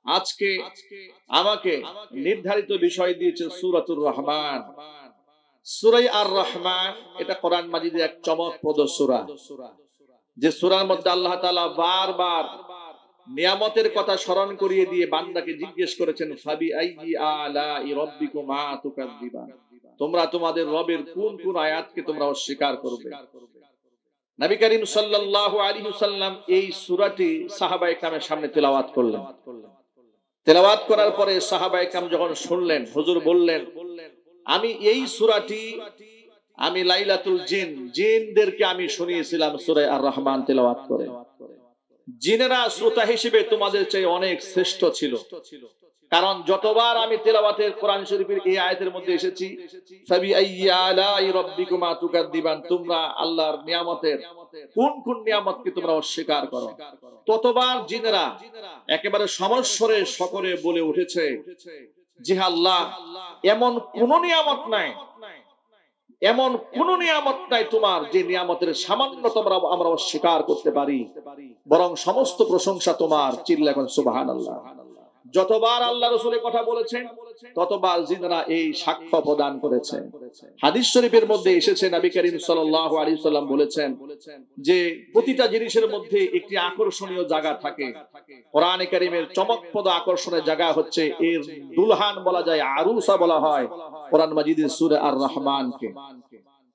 আজকে আমাকে নির্ধারিত বিষয় দিয়েছে সূরাতুর রহমান। সূরা আর রহমান এটা কোরআন মাজিদের এক চমকপ্রদ সূরা, যে সূরার মধ্যে আল্লাহ তাআলা বারবার নিয়ামতের কথা স্মরণ করিয়ে দিয়ে বান্দাকে জিজ্ঞেস করেছেন, ফাবি আইয়ি আলাই রাব্বিকুমা তুকাযযিবান, তোমরা তোমাদের রবের কোন কোন আয়াতকে তোমরা অস্বীকার করবে। নবী করিম সাল্লাল্লাহু আলাইহি ওয়াসাল্লাম এই সূরাটি সাহাবায়ে কেরামের সামনে তেলাওয়াত করলেন। তেলাওয়াত করার পরে সাহাবায়ে কেরাম যখন শুনলেন, হুজুর বললেন, আমি এই সূরাটি আমি লাইলাতুল জিনদেরকে আমি শুনিয়েছিলাম সূরা আর রহমান তেলাওয়াত করে। জিনেরা শ্রোতা হিসেবে তোমাদের চেয়ে অনেক শ্রেষ্ঠ ছিল, কারণ যতবার আমি তেলাওয়াতের কোরআন শরীফের এই আয়াতের মধ্যে এসেছি, ফাবি আইয়ি আলাই রাব্বিকুমা তুকাযযিবান, তোমরা আল্লাহর নিয়ামতের কোন কোন নিয়ামতকে তোমরা অস্বীকার করো, ততবার জিনেরা একেবারে সমস্বরে সকলে বলে উঠেছে যে আল্লাহ, এমন কোন নিয়ামত নাই, এমন কোন নিয়ামত নাই তোমার যে নিয়ামতের সামান্য আমরা অস্বীকার করতে পারি, বরং সমস্ত প্রশংসা তোমার। চিল্লা করেন সুবহানাল্লাহ। যতবার আল্লাহ রাসূলের কথা বলেছেন ততবার জিনেরা এই সাক্ষ্য প্রদান করেছে। হাদিস শরীফের মধ্যে এসেছে, নবী করিম সাল্লাল্লাহু আলাইহি ওয়াসাল্লাম বলেছেন যে প্রতিটা জিনিসের মধ্যে একটি আকর্ষণীয় জায়গা থাকে। কোরআনে কারীমের চমকপ্রদ আকর্ষণের জায়গা হচ্ছে, এর দুলহান বলা যায়, আরুসা বলা হয় কোরআন মাজিদের সূরা আর রহমানকে।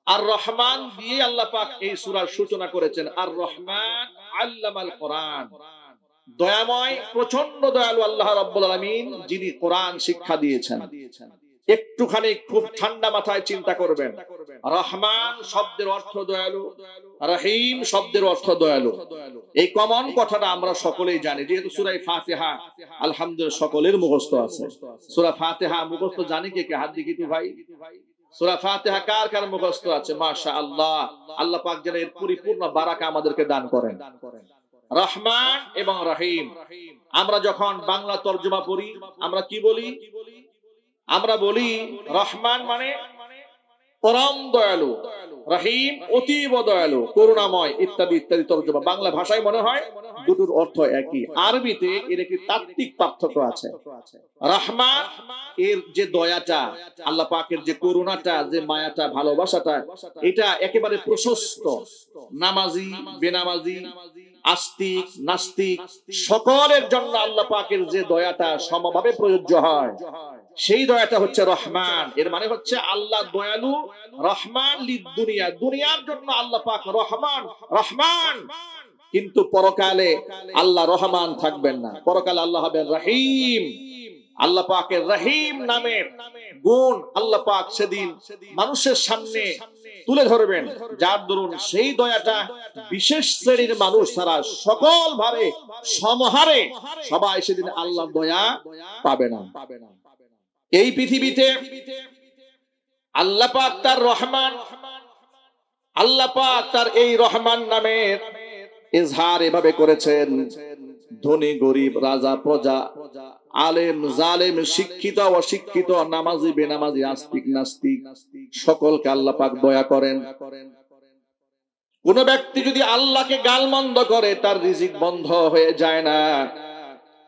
আর রহমান দিয়ে আল্লাহ পাক এই সূরার সূচনা করেছেন। আর রহমান আল্লামাল কোরআন, দয়াময় প্রচন্ড দয়ালু আল্লাহ রাব্বুল আলামিন, যিনি কোরআন শিক্ষা দিয়েছেন। একটুখানি খুব ঠান্ডা মাথায় চিন্তা করবেন, রহমান শব্দের অর্থ দয়ালু, রহিম শব্দের অর্থ দয়ালু। এই কমন কথাটা আমরা সকলেই জানি, যেহেতু সূরা ফাতিহা আলহামদুলিল্লাহ সকলের মুখস্থ আছে। সূরা ফাতিহা মুখস্থ জানি কে কে? হাত দেখি তো ভাই। সূরা ফাতিহা কার কার মুখস্থ আছে? মাশাআল্লাহ। আল্লাহ পাক যেন এর পরিপূর্ণ বারাকা আমাদেরকে দান করেন। রহমান এবং রহিম, আমরা যখন বাংলা তরজমা পড়ি আমরা কি বলি? আমরা বলি রহমান মানে পরম দয়ালু, রহিম অতীব দয়ালু, করুণাময়, ইত্যাদি ইত্যাদি তরজমা। বাংলা ভাষায় মনে হয় দুটোর অর্থ একই, আরবিতে এর একটি তাত্ত্বিক পার্থক্য আছে। রহমান এর যে দয়াটা, আল্লাহ পাকের যে করুণাটা, যে মায়াটা, ভালোবাসাটা, এটা একেবারে প্রশস্ত। নামাজি বেনামাজি, আস্তিক নাস্তিক সকলের জন্য আল্লাহ পাকের যে দয়াটা সমভাবে প্রযোজ্য হয়, সেই দয়াটা হচ্ছে রহমান। এর মানে হচ্ছে আল্লাহ দয়ালু, রহমান লিদ-দুনিয়া, দুনিয়ার জন্য আল্লাহ পাক রহমান রহমান। কিন্তু পরকালে আল্লাহ রহমান থাকবেন না, পরকালে আল্লাহ হবেন রহিম। আল্লাহ পাকের রহিম নামের গুণ আল্লাহ পাক সেদিন মানুষের সামনে তুলে ধরবেন, যার দরুন সেই দয়াটা বিশেষ শ্রেণীর মানুষ ছাড়া সকল ভাবে সমাহারে সবাই সেদিন আল্লাহর দয়া পাবে না। এই পৃথিবীতে আল্লাহ পাক তার রহমান, আল্লাহ পাক তার এই রহমান নামের ইজহার এভাবে করেছেন, ধনী গরিব, রাজা প্রজা, আলেম জালেম, শিক্ষিত অশিক্ষিত, নামাজি বেনামাজি, আস্তিক নাস্তিক, সকলকে আল্লাহ পাক দয়া করেন। কোন ব্যক্তি যদি আল্লাহকে গালমন্দ করে তার রিজিক বন্ধ হয়ে যায় না।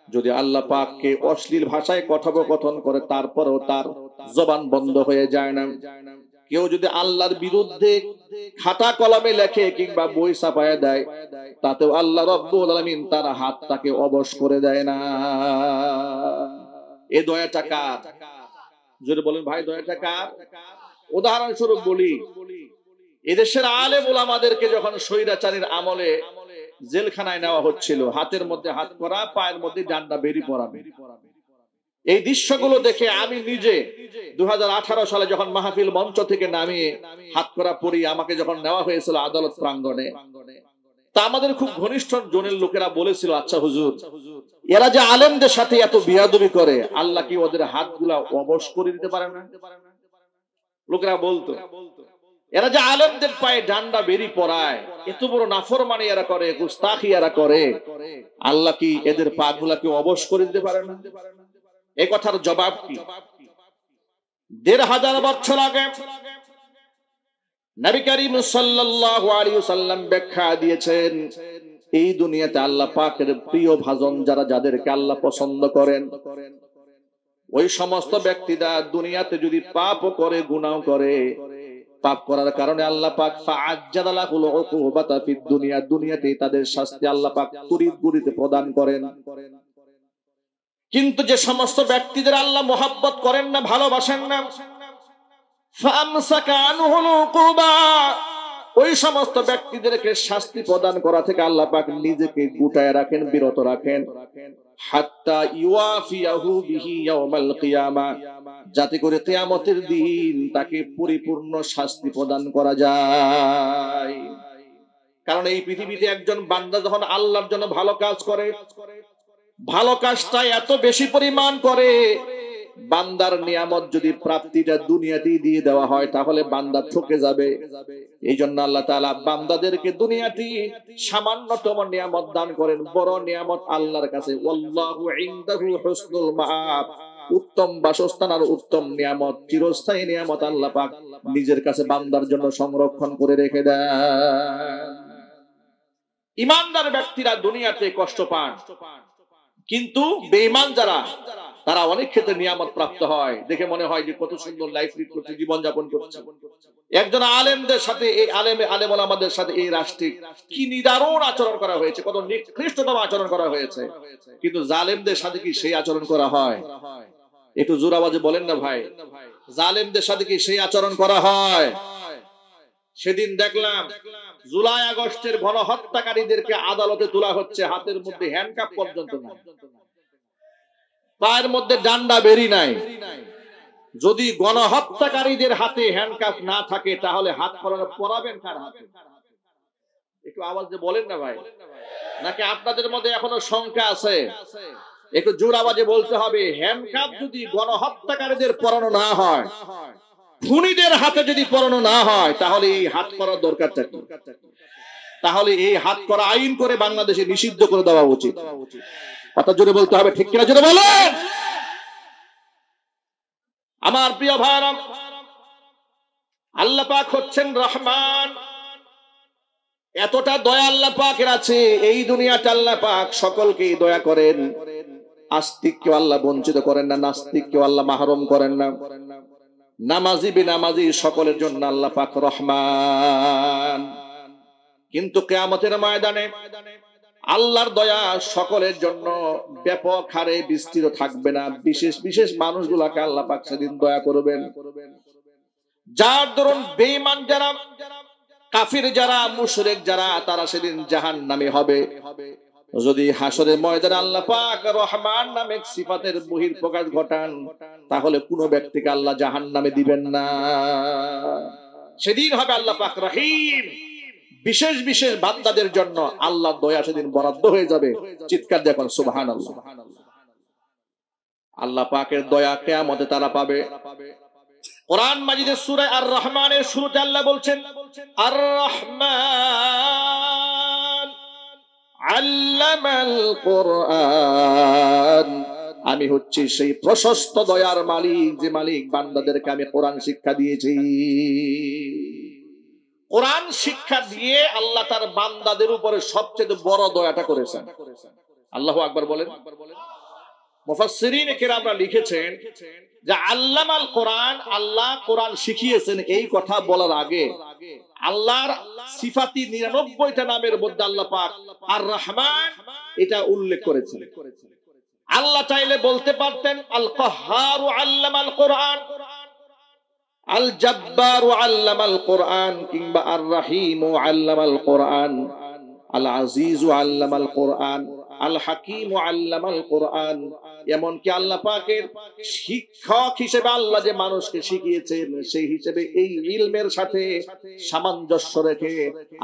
যদি আল্লাহ পাককে অশ্লীল ভাষায় কথোপকথন করে তারপরেও তার জবান বন্ধ হয়ে যায় না। কেউ যদি আল্লাহর বিরুদ্ধে খাতা কলমে লেখে কিংবা বই ছাপায়া দেয়, তাতেও আল্লাহ রাব্বুল আলামিন তার হাতটাকে অবশ করে দেয় না। এই দয়াটা কার? যদি বলেন ভাই দয়াটা কার? উদাহরণস্বরূপ বলি, এদেশের আলেম ওলামাদেরকে যখন স্বৈরাচারীর আমলে জেলখানায় নেওয়া হচ্ছিল, হাতের মধ্যে হাত করা, পায়ের মধ্যে ডান্ডা বেরি পরাবে, এই দৃশ্যগুলো দেখে আমি নিজে 2018 সালে যখন মাহফিল মঞ্চ থেকে নামিয়ে হাত করা পরি, আমাকে যখন নেওয়া হয়েছিল আদালত প্রাঙ্গণে, তা আমাদের খুব ঘনিষ্ঠ জনের লোকেরা বলেছিল, আচ্ছা হুজুর, এরা যে আলেমদের সাথে এত বিয়াদবি করে, আল্লাহ কি ওদের হাতগুলা অবশ করে দিতে পারে না? লোকেরা বলতো, এরা যে আলেমদের পায়ে ডান্ডা বেরি পরায়, এত বড় নাফরমানি এরা করে, গুস্তাখি এরা করে, আল্লাহ কি এদের পা গুলাকে অবশ করে দিতে পারে না? এই কথার জবাব কি? 1500 বছর আগে নবী করিম সাল্লাল্লাহু আলাইহি ওয়াসাল্লাম ব্যাখ্যা দিয়েছেন, এই দুনিয়াতে আল্লাহ পাকের প্রিয় ভাজন যারা, যাদেরকে আল্লাহ পছন্দ করেন, ওই সমস্ত ব্যক্তিরা দুনিয়াতে যদি পাপও করে, গুনাহ করে, পাপ করার কারণে আল্লাহ পাক ফাআজ্জালা লাহুল উকুবাতা ফিদ দুনিয়া, দুনিয়াতে তাদের শাস্তি আল্লাহ পাক তড়িৎ গতিতে প্রদান করেন। কিন্তু যে সমস্ত ব্যক্তিদের আল্লাহ মহব্বত করেন না, ভালোবাসেন না, ফামসাকা আনহুল উকুবা, ওই সমস্ত ব্যক্তিদেরকে শাস্তি প্রদান করা থেকে আল্লাহ পাক নিজেকে গুটায় রাখেন, বিরত রাখেন, হাত্তা ইউয়াফিয়াহু বিহি ইয়াউমাল কিয়ামা, যাতে করে কিয়ামতের দিন তাকে পরিপূর্ণ শাস্তি প্রদান করা যায়। কারণ এই পৃথিবীতে একজন বান্দা যখন আল্লাহর জন্য ভালো কাজ করে, ভালো কাজটা এত বেশি পরিমাণ করে, বান্দার নিয়ামত যদি প্রাপ্তিটা দুনিয়াতেই দিয়ে দেওয়া হয় তাহলে বান্দা ঠকে যাবে। এই জন্য আল্লাহ তাআলা বান্দাদেরকে দুনিয়াতে সামান্যতম নিয়ামত দান করেন, বড় নিয়ামত আল্লাহর কাছে ওয়াল্লাহু ইনদাহু হুসনুল মাআব, উত্তম বাসস্থান আর উত্তম নিয়ামত, চিরস্থায়ী নিয়ামত আল্লাহ পাক নিজের কাছে বান্দার জন্য সংরক্ষণ করে রেখে দেন। ঈমানদার ব্যক্তিরা দুনিয়াতে কষ্ট পান, কিন্তু বেঈমান যারা, তারা অনেক ক্ষেত্রে নিয়ামত প্রাপ্ত হয়। দেখে মনে হয় যে কত সুন্দর লাইফ লিড করছে, জীবন যাপন করছে। একজন আলেমদের সাথে, এই আলেম ওলামাদের সাথে এই রাষ্ট্রে কি নিদারুণ আচরণ করা হয়েছে, কত নিকৃষ্টতম আচরণ করা হয়েছে, কিন্তু জালেমদের সাথে কি সেই আচরণ করা হয়? একটু জোর আওয়াজে বলেন না ভাই, জালেমদের সাথে কি সেই আচরণ করা হয়? সেদিন দেখলাম জুলাই আগস্টের গণহত্যাকারীদেরকে আদালতে তোলা হচ্ছে, হাতের মধ্যে হ্যান্ডকাপ পর্যন্ত নাই, পায়ের মধ্যে ডান্ডা বেরি নাই। যদি গণহত্যাকারীদের হাতে হ্যান্ডকাপ না থাকে তাহলে হাত পরাবেন কার হাতে? একটু আওয়াজ দিয়ে বলেন না ভাই, নাকি আপনাদের মধ্যে এখনো শঙ্কা আছে? একটু জোর আওয়াজে বলতে হবে। হ্যান্ডকাপ যদি গণহত্যাকারীদের পরানো না হয়, খুনিদের হাতে যদি পরানো না হয়, তাহলে এই হাত করার দরকারটা কি? তাহলে এই হাত করা আইন করে বাংলাদেশে নিষিদ্ধ করে দেওয়া উচিত। কথা জোরে বলতে হবে, ঠিক কিনা জোরে বলেন। আমার প্রিয় ভাইরা, আল্লাহ পাক হচ্ছেন রহমান, এতটা দয়া আল্লাহ পাকের আছে। এই দুনিয়াতে আল্লাহ পাক সকলকেই দয়া করেন, আস্তিককেও আল্লাহ বঞ্চিত করেন না, নাস্তিককেও আল্লাহ মাহরুম করেন না। নামাজি বেনামাজি সকলের জন্য আল্লাহ পাক রহমান। কিন্তু কিয়ামতের ময়দানে আল্লাহর দয়া সকলের জন্য ব্যাপক হারে বিস্তৃত থাকবে না। বিশেষ বিশেষ মানুষগুলোকে আল্লাহ পাক সেদিন দয়া করবেন, যার দরুন বেঈমান যারা, কাফির যারা, মুশরিক যারা, তারা সেদিন জাহান্নামী হবে। যদি হাসরের ময়দানে আল্লাহ পাক রহমান নামে সিফাতের বহিঃপ্রকাশ ঘটান, তাহলে কোন ব্যক্তিকে আল্লাহ জাহান্নামে দিবেন না। সেদিন হবে আল্লাহ পাক রহিম, বিশেষ বিশেষ বান্দাদের জন্য আল্লাহর দয়া সেদিন বরাদ্দ হয়ে যাবে। চিৎকার দেখুন সুবহানাল্লাহ। আল্লাহ পাকের দয়া কিয়ামতে তারা পাবে। কোরআন মাজিদের সূরা আর রহমানের শুরুতে আল্লাহ বলছেন, আর রহমান আল্লামাল কোরআন, আমি হচ্ছি সেই প্রশস্ত দয়ার মালিক, যে মালিক বান্দাদেরকে আমি কোরআন শিক্ষা দিয়েছি। কোরআন শিক্ষা দিয়ে আল্লাহ তার বান্দাদের উপরে সবচেয়ে বড় দয়াটা করেছেন। আল্লাহু আকবার বলেন। মুফাসসিরিনে কেরামরা লিখেছেন যে আল্লামাল কোরআন, আল্লাহ কোরআন শিখিয়েছেন, এই কথা বলার আগে আল্লাহর সিফাতি 99টা নামের মধ্যে আল্লাহ পাক আর রহমান এটা উল্লেখ করেছেন। আল্লাহ চাইলে বলতে পারতেন আল কাহ্হারু আল্লামাল কোরআন, আল জাব্বারু আল্লামাল কোরআন, কিংবা আর রহিমু আল্লামাল কোরআন, আল আজিজু আল্লামাল কোরআন, আল হাকিমু আল্লামাল কোরআন। এমনকি আল্লাহ পাকের শিক্ষক হিসেবে আল্লাহ যে মানুষকে শিখিয়েছেন, সেই হিসেবে এই ইলমের সাথে সামঞ্জস্য রেখে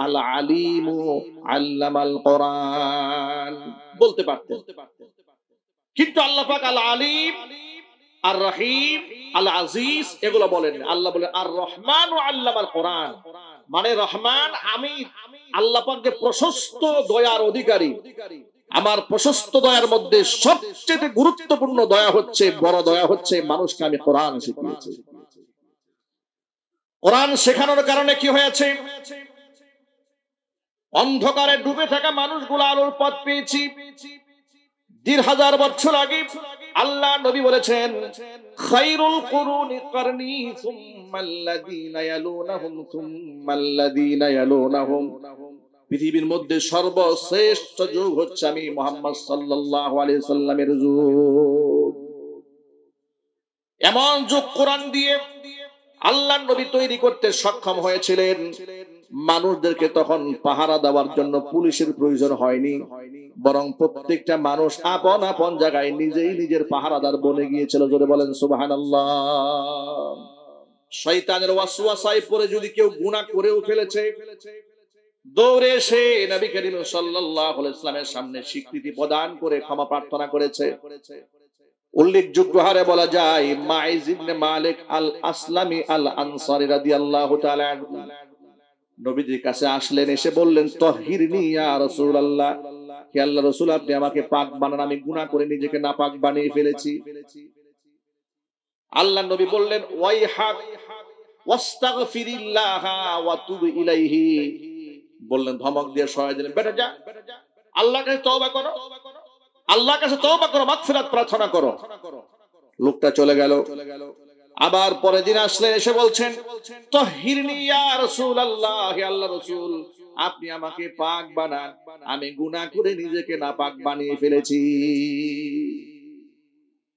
আল আলিমু আল্লামাল কোরআন বলতে পারতেন। কিন্তু আল্লাহ পাক আল আলিম, আর রহিম, আল আজিজ এগুলো বলেন। আল্লাহ বলেন আর রহমান ও আল্লামাল কোরআন, মানে রহমান আমি আল্লাহ পাক যে প্রশস্ত দয়ার অধিকারী, আমার প্রশস্ত দয়ার মধ্যে সবচেয়ে গুরুত্বপূর্ণ দয়া হচ্ছে, বড় দয়া হচ্ছে মানুষকে আমি কোরআন শিখিয়েছি। কোরআন শেখানোর কারণে কি হয়েছে? অন্ধকারে ডুবে থাকা মানুষগুলো আলোর পথ পেয়েছি। ২,০০০ বছর আগে আল্লাহ নবী বলেছেন, খায়রুল কুরুনি করনি সুম্মাল্লাযীনা ইয়ালুনাহুম সুম্মাল্লাযীনা ইয়ালুনাহুম। পৃথিবীর মধ্যে সর্বশ্রেষ্ঠ যুগ হচ্ছে আমি মুহাম্মদ সাল্লাল্লাহু আলাইহি সাল্লামের যুগ। এমন যুগ কোরআন দিয়ে আল্লাহ নবী তৈরি করতে সক্ষম হয়েছিলেন। মানুষদেরকে তখন পাহারা দেওয়ার জন্য পুলিশের প্রয়োজন হয়নি, বরং প্রত্যেকটা মানুষ আপন আপন জায়গায় নিজেই নিজের পাহারাদার বনে গিয়েছিল। জোরে বলেন সুবহানাল্লাহ। শয়তানের ওয়াসওয়াসায় পড়ে যদি কেউ গুনাহ করেও ফেলেছে, দৌড়ে এসে নবী করিম সাল্লাল্লাহু আলাইহি ওয়াসাল্লামের সামনে স্বীকৃতি প্রদান করে ক্ষমা প্রার্থনা করেছে। উল্লেখযোগ্য হারে বলা যায়, মাইজ ইবনে মালিক আল আসলামি আল আনসারী রাদিয়াল্লাহু তাআলা আনহু নবীজির কাছে আসলেন, এসে বললেন, তাহহিরনি ইয়া রাসূলুল্লাহ, হে আল্লাহর রাসূল আপনি আমাকে পাক বানান, আমি গুনাহ করে নিজেকে নাপাক বানিয়ে ফেলেছি। আল্লাহর নবী বললেন, ওয়াইহাক ওয়াস্তাগফিরিল্লাহ ওয়া তুব ইলাইহি। বললেন, ধমক দিয়ে সহায় দিলেন, বেটা যা, আল্লাহর কাছে তওবা করো, আল্লাহর কাছে তওবা করো, মাগফিরাত প্রার্থনা করো। লোকটা চলে গেল। আবার পরের দিন আসলেন, এসে বলছেন, তাহহিরনি ইয়া রাসূলুল্লাহ, হে আল্লাহর রাসূল আপনি আমাকে পাক বানান, আমি গুনাহ করে নিজেকে নাপাক বানিয়ে ফেলেছি।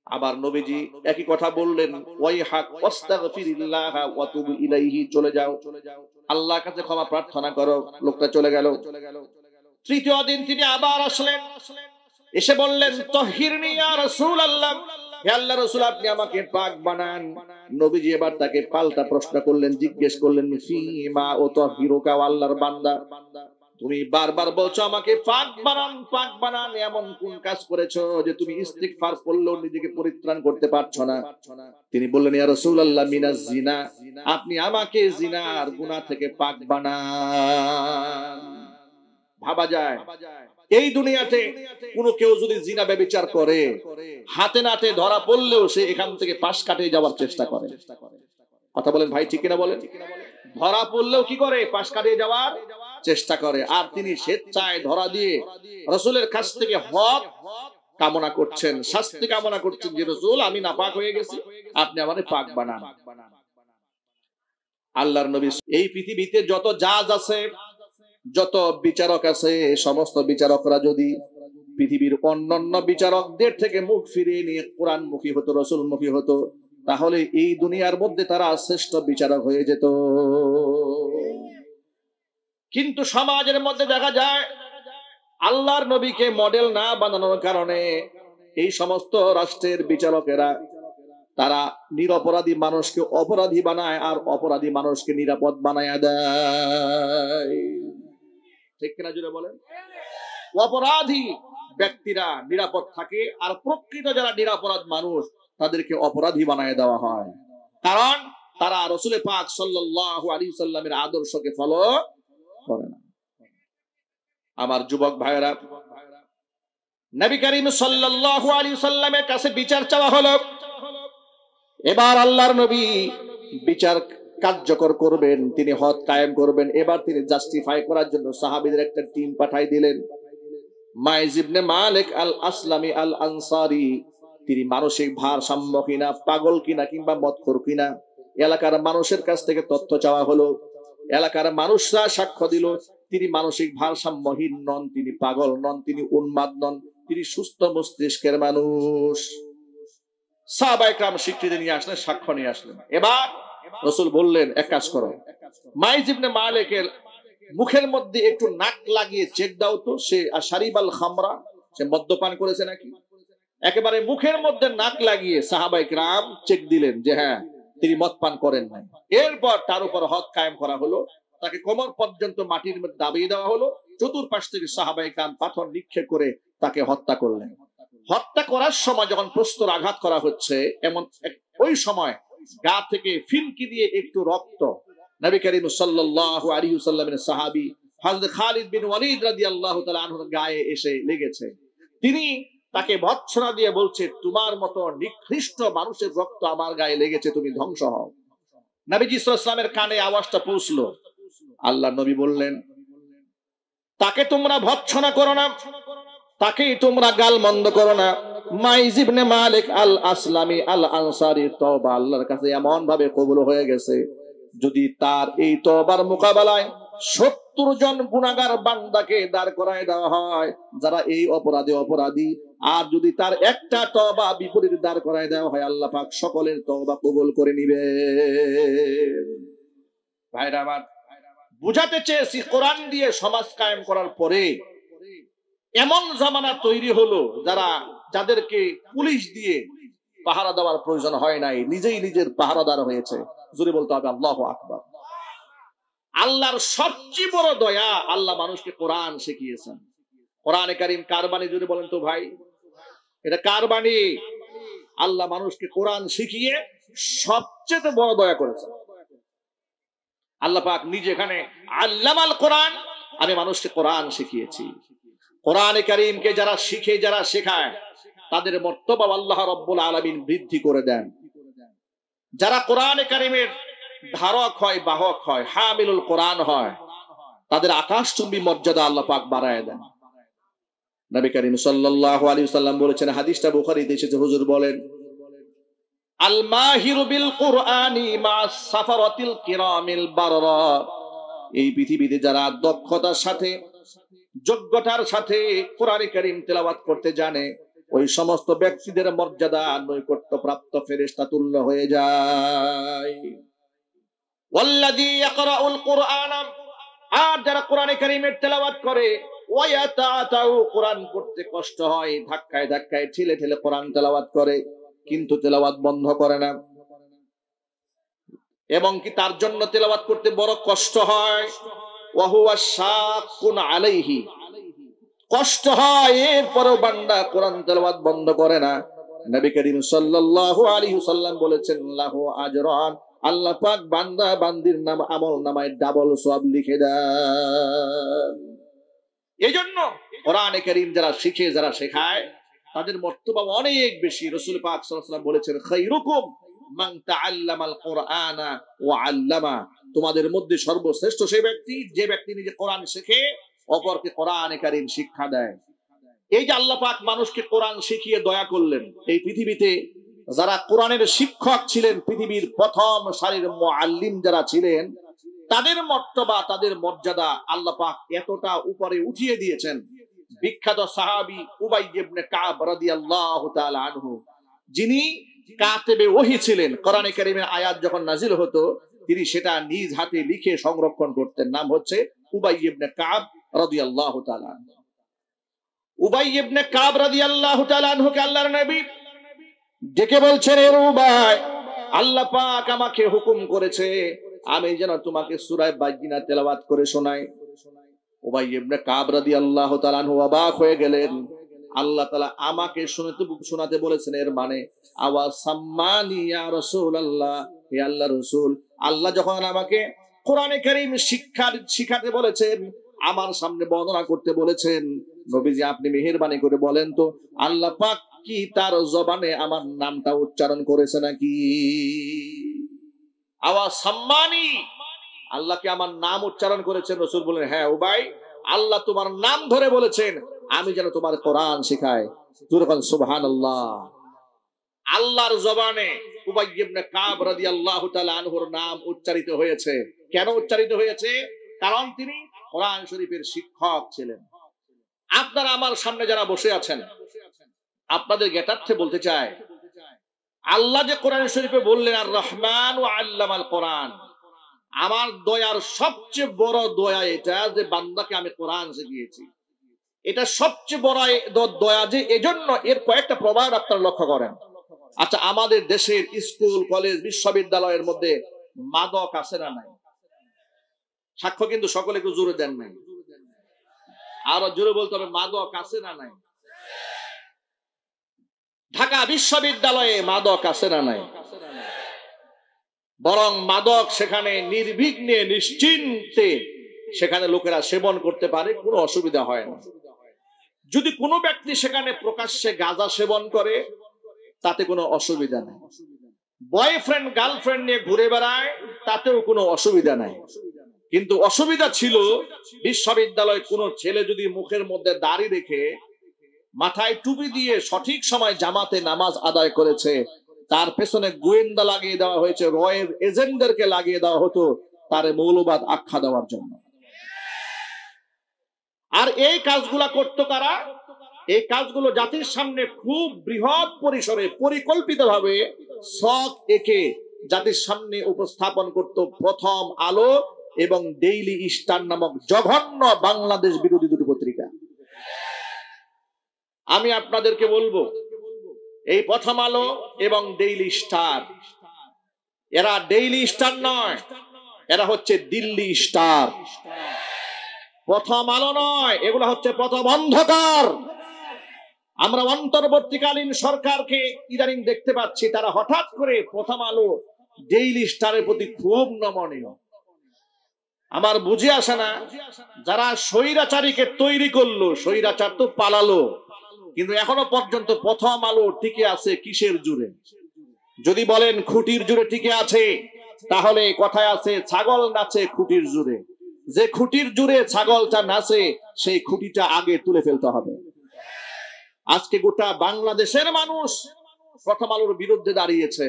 আবার নবীজি একই কথা বললেন, ওয়াইহাক ওয়াস্তাগফিরিল্লাহ ওয়া তুব ইলাইহি, চলে যাও, আল্লাহর কাছে ক্ষমা প্রার্থনা করো। লোকটা চলে গেল। তৃতীয় দিন তিনি আবার আসলেন, এসে বললেন, তাহহিরনি ইয়া রাসূলুল্লাহ, হে আল্লাহর রাসূল আপনি আমাকে পাক বানান। নবীজি এবার তাকে পাল্টা প্রশ্ন করলেন, জিজ্ঞেস করলেন, ফিমা উতাহহিরুকা, আল্লাহর বান্দা তুমি বারবার বলছো আমাকে পাক বানান পাক বানান, এমন কোন কাজ করেছো যে তুমি ইস্তিগফার করলেও নিজেকে পরিত্রাণ করতে পারছো না? তিনি বললেন, ইয়া রাসূলুল্লাহ মিনাজ জিনা, আপনি আমাকে জিনার গুনাহ থেকে পাক বানান। ভাবা যায়, এই দুনিয়াতে কোনো কেউ যদি জিনা ব্যভিচার করে, হাতে নাতে ধরা পড়লেও সে এখান থেকে পাশ কাটিয়ে যাওয়ার চেষ্টা করে। কথা বলেন ভাই, ঠিক কিনা বলেন? ধরা পড়লেও কি করে? পাশ কাটিয়ে যাওয়ার চেষ্টা করে। আর তিনি স্বেচ্ছায় ধরা দিয়ে রাসূলের কাছ থেকে হক কামনা করছেন, শাস্তি কামনা করছেন, যে রাসূল আমি নাপাক হয়ে গেছি, আপনি আমাকে পাক বানান। আল্লাহর নবী, এই পৃথিবীতে যত জাজ আছে, যত বিচারক আছে, সমস্ত বিচারকরা যদি পৃথিবীর অন্যান্য বিচারকদের থেকে মুখ ফিরিয়ে নিয়ে কোরআন মুখী হতো, রাসূল মুখী হতো, তাহলে এই দুনিয়ার মধ্যে তারা শ্রেষ্ঠ বিচারক হয়ে যেত। কিন্তু সমাজের মধ্যে দেখা যায়, আল্লাহর নবীকে মডেল না বানানোর কারণে এই সমস্ত রাষ্ট্রের বিচারকেরা তারা নিরপরাধী মানুষকে অপরাধী বানায়, আর অপরাধী মানুষকে নিরাপদ বানায় দেয়। ঠিক কিনা জুড়ে বলেন? অপরাধী ব্যক্তিরা নিরাপদ থাকে, আর প্রকৃত যারা নিরাপরাধ মানুষ তাদেরকে অপরাধী বানায় দেওয়া হয়, কারণ তারা রাসূল পাক সাল্লাল্লাহু আলাইহি সাল্লামের আদর্শকে ফলো করে না। আমার যুবক ভাইরা, নবী করিম সাল্লাল্লাহু আলাইহি সাল্লামের কাছে বিচার চাওয়া হলো। এবার আল্লাহর নবী বিচার কার্যকর করবেন, তিনি হদ কায়েম করবেন। এবার তিনি জাস্টিফাই করার জন্য সাহাবীদের একটা টিম পাঠাই দিলেন। মাইজ ইবনে মালিক আল আসলামি আল আনসারী, তিনি মানসিক ভারসাম্য কিনা, পাগল কিনা, কিংবা মদখোর কিনা, এলাকার মানুষের কাছ থেকে তথ্য চাওয়া হলো। এলাকার মানুষরা সাক্ষ্য দিল তিনি মানসিক ভারসাম্যহীন নন, তিনি পাগল নন, তিনি উন্মাদ নন, তিনি সুস্থ মস্তিষ্কের মানুষ। সাহাবায়ে কেরাম স্বীকৃতি নিয়ে আসলেন, সাক্ষ্য নিয়ে আসলেন। এবার রাসূল বললেন, এক কাজ করো, মাইজ ইবনে মালিকের মুখের মধ্যে একটু নাক লাগিয়ে চেক দাও তো, সে আশারিবাল খামরা, সে মদ্যপান করেছে নাকি। একেবারে মুখের মধ্যে নাক লাগিয়ে সাহাবায়ে কেরাম চেক দিলেন যে হ্যাঁ, তিনি মদ পান করেন নাই। এরপর তার উপর হদ কায়েম করা হলো, তাকে কোমর পর্যন্ত মাটির মধ্যে দাবিয়ে দেওয়া হলো। চতুর্পাশ থেকে সাহাবায়ে কেরাম পাথর নিক্ষেপ করে তাকে হত্যা করলেন। হত্যা করার সময় যখন প্রস্তর আঘাত করা হচ্ছে, এমন ওই সময় গা থেকে ফিনকি দিয়ে একটু রক্ত নবী করিম সাল্লাল্লাহু আলাইহি ওয়াসাল্লামের সাহাবী হযরত খালিদ বিন ওয়ালিদ রাদিয়াল্লাহু তাআলা আনহুর গায়ে এসে লেগেছে। তিনি তাকে ভৎসনা দিয়ে বলছে, তোমার মতো নিকৃষ্ট মানুষের রক্ত আমার গায়ে লেগেছে, তুমি ধ্বংস হও। নবীজি সাল্লাল্লাহু আলাইহি ওয়াসাল্লামের কানে আওয়াজটা পৌঁছলো। আল্লাহর নবী বললেন, তাকে তোমরা ভৎসনা করো না, তাকেই তোমরা গালমন্দ করো না। মাইজ ইবনে মালিক আল আসলামি আল আনসারী তওবা আল্লাহর কাছে এমন ভাবে কবুল হয়ে গেছে, যদি তার এই তওবার মোকাবেলায় 70 জন গুনাহগার বান্দাকে দাঁড় করায় দেওয়া হয় যারা এই অপরাধী, আর যদি তার একটা তওবা বিপরীত দাঁড় করায় দেওয়া হয়, আল্লাহ পাক সকলের তওবা কবুল করে নিবে। ভাইরা আমার, বুঝাতে চেয়েছি কোরআন দিয়ে সমাজ কায়েম করার পরে এমন জামানা তৈরি হলো যাদেরকে পুলিশ দিয়ে পাহারা দেওয়ার প্রয়োজন হয় নাই, নিজেই নিজের পাহারাদার হয়েছে। জোরে বলতে হবে আল্লাহু আকবার। আল্লাহর সবচেয়ে বড় দয়া, আল্লাহ মানুষকে কোরআন শিখিয়েছেন। কোরআনে কারীম কার বাণী? জোরে বলেন তো ভাই, এটা কার বাণী? আল্লাহ মানুষকে কোরআন শিখিয়ে সবচেয়ে বড় দয়া করেছেন। আল্লাহ পাক নিজে এখানে আল্লামাল কোরআন, আমি মানুষকে কোরআন শিখিয়েছি। কোরআনে কারীমকে যারা শিখে, যারা শেখায়, তাদের মর্তবা আল্লাহ রাব্বুল আলামিন বৃদ্ধি করে দেন। যারা কোরআনে কারীমের ধারক হয়, বাহক হয়, হামিলুল কোরআন হয়, তাদের আকাশচুম্বী মর্যাদা আল্লাহ পাক বাড়ায় দেন। নবী করিম সাল্লাল্লাহু আলাইহি ওয়াসাল্লাম বলেছেন, হাদিসটা বুখারীতে এসেছে, হুজুর বলেন, আল মাহিরু বিল কুরআনি মা সাফারাতিল কিরামিল বাররা। এই পৃথিবীতে যারা দক্ষতার সাথে, যোগ্যতার সাথে কোরআনে কারীম তেলাওয়াত করতে জানে, ওই সমস্ত ব্যক্তিদের মর্যাদা নৈকট্য প্রাপ্ত ফেরেশতা তুল্য হয়ে যায়। ওয়াল্লাযী ইয়াকরাউল কুরআন, আর যারা কোরআনে কারীমের তেলাওয়াত করে, ওয়ায়াতাতাউ, কোরআন পড়তে কষ্ট হয়, ধাক্কায় ধাক্কায় ঠেলে ঠেলে কোরআন তেলাওয়াত করে, কিন্তু তেলাওয়াত বন্ধ করে না, এবং কি তার জন্য তেলাওয়াত করতে বড় কষ্ট হয়। ওয়া হুয়া শাকুন আলাইহি, কষ্ট হয়, এরপরেও বান্দা কোরআন তেলাওয়াত বন্ধ করে না। নবী করিম সাল্লাল্লাহু আলাইহি ওয়াসাল্লাম বলেছেন, লাহু আজরান, আল্লাহ পাক বান্দা বান্দির নাম আমল নামায় ডাবল সওয়াব লিখে দেন। এইজন্য কোরআনে কারীম যারা শিখে, যারা শেখায়, তাদের মর্তবা অনেক বেশি। রাসূল পাক সাল্লাল্লাহু আলাইহি ওয়াসাল্লাম বলেছেন, খায়রুকুম মান তাআল্লামাল কুরআনা ওয়া আল্লামা, তোমাদের মধ্যে সর্বশ্রেষ্ঠ সেই ব্যক্তি যে ব্যক্তি নিজে কোরআন শেখে, অপরকে কোরআনে কারীম শিক্ষা দেয়। এই যে আল্লাহ পাক মানুষকে কোরআন শিখিয়ে দয়া করলেন, এই পৃথিবীতে যারা কোরআনের শিক্ষক ছিলেন, পৃথিবীর প্রথম সারির মুআল্লিম যারা ছিলেন, তাদের মর্তবা, তাদের মর্যাদা আল্লাহ পাক এতটা উপরে উঠিয়ে দিয়েছেন। বিখ্যাত সাহাবী উবাই ইবনে কাব রাদিয়াল্লাহু তাআলা আনহু, যিনি কাতেবে ওহী ছিলেন, কোরআনে কারীমের আয়াত যখন নাজিল হতো তিনি সেটা নিজ হাতে লিখে সংরক্ষণ করতেন। নাম হচ্ছে উবাই ইবনে কাব রাদিয়াল্লাহু তাআলা আনহু। উবাই ইবনে কাব রাদিয়াল্লাহু তাআলা আনহুকে আল্লাহর নবী ডেকে বলছেন, এ উবাই, আল্লাহ পাক আমাকে হুকুম করেছে আমি যেন তোমাকে সূরা বায়িনা তেলাওয়াত করে শোনাই। উবাই ইবনে কাব রাদিয়াল্লাহু তাআলা আনহু অবাক হয়ে গেলেন। আল্লাহ তাআলা আমাকে শোনাতে বলেছেন, এর মানে আওয়াজ সাম্মানি ইয়া রাসূলুল্লাহ, হে আল্লাহর রাসূল, আল্লাহ যখন আমাকে কোরআনে কারীম শিখাতে বলেছেন, আমার সামনে বর্ণনা করতে বলেছেন, নবীজি আপনি মেহেরবানি করে বলেন তো আল্লাহ পাক কি তার জবানে আমার নামটা উচ্চারণ করেছে নাকি? আওয়াজ সাম্মানি, আল্লাহ কি আমার নাম উচ্চারণ করেছেন? রাসূল বলেন, হ্যাঁ উবাই, আল্লাহ তোমার নাম ধরে বলেছেন আমি যেন তোমার কোরআন শেখাই। যখন সুবহানাল্লাহ, আল্লাহর জবানে উবাই ইবনে কাব রাদিয়াল্লাহু তাআলা আনহুর নাম উচ্চারিত হয়েছে। কেন উচ্চারিত হয়েছে? কারণ তিনি কোরআন শরীফের শিক্ষক ছিলেন। আপনারা আমার সামনে যারা বসে আছেন, আপনাদের জ্ঞাতার্থে বলতে চাই, আল্লাহ যে কোরআন শরীফে বললেন আর রহমান ও আল্লামাল কোরআন, আমার দয়ার সবচেয়ে বড় দয়া এটা যে বান্দাকে আমি কোরআন শিখিয়েছি। এটা সবচেয়ে বড় দয়া, যে এজন্য এর কয়েকটা প্রবাদ আপনারা লক্ষ্য করেন। আচ্ছা, আমাদের দেশের স্কুল, কলেজ, বিশ্ববিদ্যালয়ের মধ্যে মাদক আছে না নাই? সাক্ষ্য কিন্তু সকলে একটু জোরে দেন নাই, আরো জোরে বলতে হবে, মাদক আছে না নাই? ঢাকা বিশ্ববিদ্যালয়ে মাদক আছে না নাই? বরং মাদক সেখানে নির্বিঘ্নে, নিশ্চিন্তে সেখানে লোকেরা সেবন করতে পারে, কোনো অসুবিধা হয় না। যদি কোনো ব্যক্তি সেখানে প্রকাশ্যে গাঁজা সেবন করে, তাতে কোনো অসুবিধা নাই। বয়ফ্রেন্ড গার্লফ্রেন্ড নিয়ে ঘুরে বেড়ায়, তাতেও কোনো অসুবিধা নাই। কিন্তু অসুবিধা ছিল, বিশ্ববিদ্যালয় কোন ছেলে যদি মুখের মধ্যে দাড়ি রেখে মাথায় টুপি দিয়ে সঠিক সময় জামাতে নামাজ আদায় করেছে, তার পেছনে গোয়েন্দা লাগিয়ে দেওয়া হয়েছে, রয়ের এজেন্টদেরকে লাগিয়ে দেওয়া হতো তার মৌলবাদ আখ্যা দেওয়ার জন্য। আর এই কাজগুলা করতো কারা? এই কাজগুলো জাতির সামনে খুব বৃহৎ পরিসরে পরিকল্পিতভাবে শখ এঁকে জাতির সামনে উপস্থাপন করত প্রথম আলো এবং ডেইলি স্টার নামক জঘন্য বাংলাদেশ বিরোধী দুটি পত্রিকা। আমি আপনাদেরকে বলবো, এই প্রথম আলো এবং ডেইলি স্টার, এরা ডেইলি স্টার নয়, এরা হচ্ছে দিল্লি স্টার। প্রথম আলো নয়, এগুলো হচ্ছে প্রথম অন্ধকার। আমরা অন্তর্বর্তীকালীন সরকারকে ইদানিং দেখতে পাচ্ছি, তারা হঠাৎ করে প্রথম আলো ডেইলি স্টারের প্রতি খুব নমনীয়। আমার বুঝে আসে না, যারা স্বৈরাচারীকে তৈরি করলো, স্বৈরাচার তো পালালো, কিন্তু এখনো পর্যন্ত প্রথম আলো টিকে আছে কিসের জুড়ে? যদি বলেন খুঁটির জুড়ে টিকে আছে, তাহলে কথায় আছে ছাগল নাচে খুঁটির জুড়ে। যে খুঁটির জুড়ে ছাগলটা নাচে, সেই খুঁটিটা আগে তুলে ফেলতে হবে। আজকে গোটা বাংলাদেশের মানুষ প্রথম আলোর বিরুদ্ধে দাঁড়িয়েছে,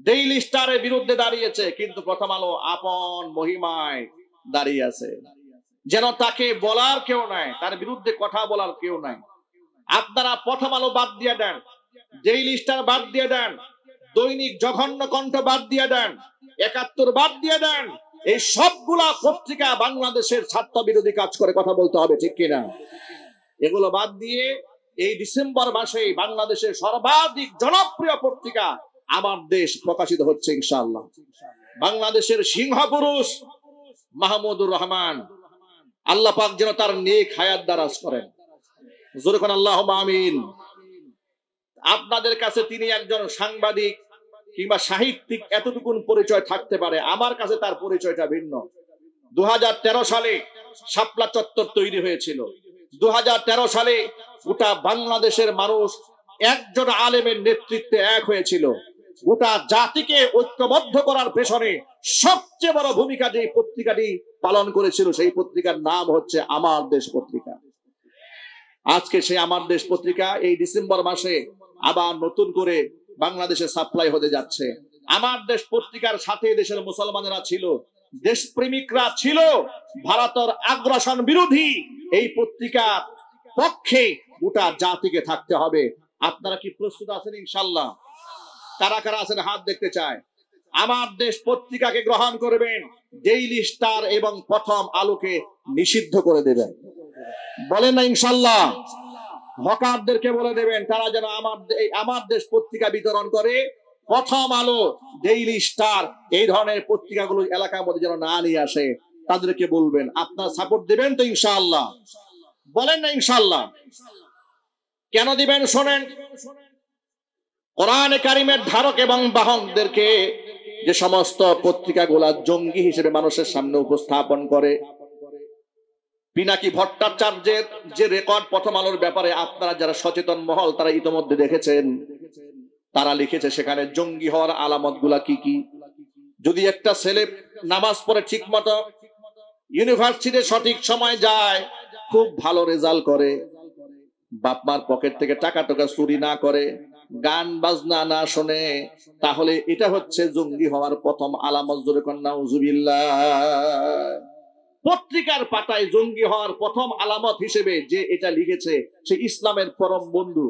ডেইলি স্টারের বিরুদ্ধে দাঁড়িয়েছে, কিন্তু প্রথম আলো আপন মহিমায় দাঁড়িয়ে আছে, যেন তাকে বলার কেউ নাই, তার বিরুদ্ধে কথা বলার কেউ নাই। আপনারা প্রথম আলো বাদ দিয়ে দেন, ডেইলি স্টার বাদ দিয়ে দেন, দৈনিক জঘন্য কণ্ঠ বাদ দিয়ে দেন, ৭১ বাদ দিয়ে দেন, এই সবগুলা পত্রিকা বাংলাদেশের স্বার্থ বিরোধী কাজ করে, কথা বলতে হবে ঠিক কিনা? এগুলো বাদ দিয়ে এই ডিসেম্বর মাসে বাংলাদেশের সর্বাধিক জনপ্রিয় পত্রিকা আমার দেশ প্রকাশিত হচ্ছে ইনশাআল্লাহ। বাংলাদেশের সিংহ পুরুষ মাহমুদুর রহমান, আল্লাহ পাক যেন তার নেক হায়াত দারাজ করেন, জোরে কোন আল্লাহুম্মা আমিন। আপনাদের কাছে তিনি একজন সাংবাদিক কিংবা সাহিত্যিক এতটুকুন পরিচয় থাকতে পারে, আমার কাছে তার পরিচয়টা ভিন্ন। 2013 সালে শাপলা চত্বর তৈরি হয়েছিল। 2013 সালে গোটা বাংলাদেশের মানুষ একজন আলেমের নেতৃত্বে এক হয়েছিল। গোটা জাতিকে ঐক্যবদ্ধ করার পেছনে সবচেয়ে বড় ভূমিকা যে পত্রিকাটি পালন করেছিল, সেই পত্রিকার নাম হচ্ছে আমার দেশ পত্রিকা। আজকে সেই আমার দেশ পত্রিকা এই ডিসেম্বর মাসে আবার নতুন করে বাংলাদেশে সাপ্লাই হতে যাচ্ছে। আমার দেশ পত্রিকার সাথে দেশের মুসলমানেরা ছিল, দেশপ্রেমিকরা ছিল, ভারতের আগ্রাসন বিরোধী এই পত্রিকার পক্ষে গোটা জাতিকে থাকতে হবে। আপনারা কি প্রস্তুত আছেন ইনশাআল্লাহ? কারা কারা আছেন হাত দেখতে চায়। আমার দেশ পত্রিকাকে গ্রহণ করবেন, ডেইলি স্টার এবং প্রথম আলোকে নিষিদ্ধ করে দেবেন, বলেন না ইনশাআল্লাহ? হকারদেরকে বলে দেবেন তারা যেন আমার দেশ পত্রিকা বিতরণ করে, প্রথম আলো, ডেইলি স্টার এই ধরনের পত্রিকাগুলো এলাকার মধ্যে যেন না নিয়ে আসে। তাদেরকে বলবেন, আপনারা সাপোর্ট দিবেন তো ইনশাআল্লাহ? বলেন না ইনশাআল্লাহ? কেন দিবেন শোনেন। কোরআনে কারিমের ধারক এবং বাহকদেরকে যে সমস্ত পত্রিকাগুলা জঙ্গি হিসেবে মানুষের সামনে উপস্থাপন করে, পিনাকি ভট্টাচার্যের যে রেকর্ড প্রথম আলোর ব্যাপারে আপনারা যারা সচেতন মহল তারা ইতোমধ্যে দেখেছেন, তারা লিখেছে সেখানে জঙ্গি হওয়ার আলামত গুলা কি কি। যদি একটা ছেলে নামাজ পড়ে ঠিক মতো, ইউনিভার্সিটিতে সঠিক সময় যায়, খুব ভালো রেজাল্ট করে, বাপমার পকেট থেকে টাকা টাকা চুরি না করে, গান বাজনা না শোনে, তাহলে এটা হচ্ছে জঙ্গি হওয়ার প্রথম আলামত। জোরে কন্যা নাউজুবিল্লাহ। পত্রিকার পাতায় জঙ্গি হওয়ার প্রথম আলামত হিসেবে যে এটা লিখেছে সে ইসলামের পরম বন্ধু।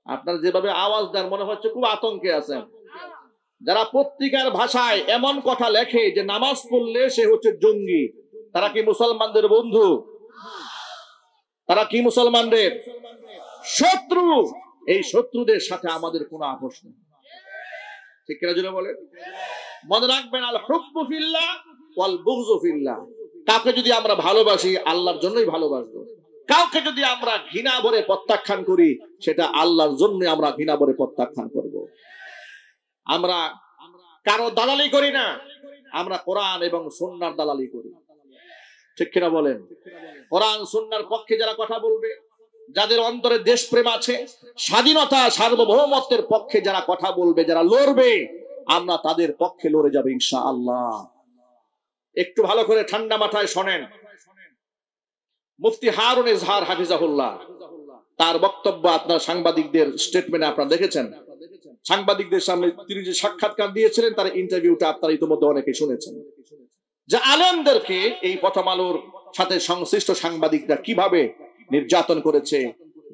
আপনারা যেভাবে আওয়াজ দেন মনে হচ্ছে খুব আতঙ্কে আছেন। যারা পত্রিকার ভাষায় এমন কথা লেখে যে নামাজ পড়লে সে হচ্ছে জঙ্গি, তারা কি মুসলমানদের বন্ধু? তারা কি মুসলমানদের শত্রু? এই শত্রুদের সাথে আমাদের কোনো আপোষ নেই, ঠিক কিনা জন্য বলেন? মনে রাখবেন, আল হুব্বু ফিল্লাহ ওয়াল বুগযু ফিল্লাহ। কাউকে যদি আমরা ভালোবাসি আল্লাহর জন্যই ভালোবাসবো, কাউকে যদি আমরা ঘৃণা ভরে প্রত্যাখ্যান করি সেটা আল্লাহর জন্য আমরা ঘৃণা ভরে প্রত্যাখ্যান করব। আমরা কারো দালালি করি না, আমরা কোরআন এবং সুন্নাহর দালালি করি, ঠিক কিনা বলেন? কোরআন সুন্নাহর পক্ষে যারা কথা বলবে, যাদের অন্তরে দেশপ্রেম আছে, স্বাধীনতা সার্বভৌমত্বের পক্ষে যারা কথা বলবে, যারা লড়বে, আমরা তাদের পক্ষে লড়ে যাবে ইনশাআল্লাহ। একটু ভালো করে ঠান্ডা মাথায় শোনেন। মুফতি হারুন ইজহার হাফিজাহুল্লাহ, তার বক্তব্য আপনার সাংবাদিকদের স্টেটমেন্টে আপনারা দেখেছেন। সাংবাদিকদের সামনে তিনি যে সাক্ষাৎকার দিয়েছিলেন, তার ইন্টারভিউটা আপনারা ইতিমধ্যে অনেকে শুনেছেন, যে আলেমদেরকে এই প্রথম আলোর সাথে সংশ্লিষ্ট সাংবাদিকরা কিভাবে নির্যাতন করেছে,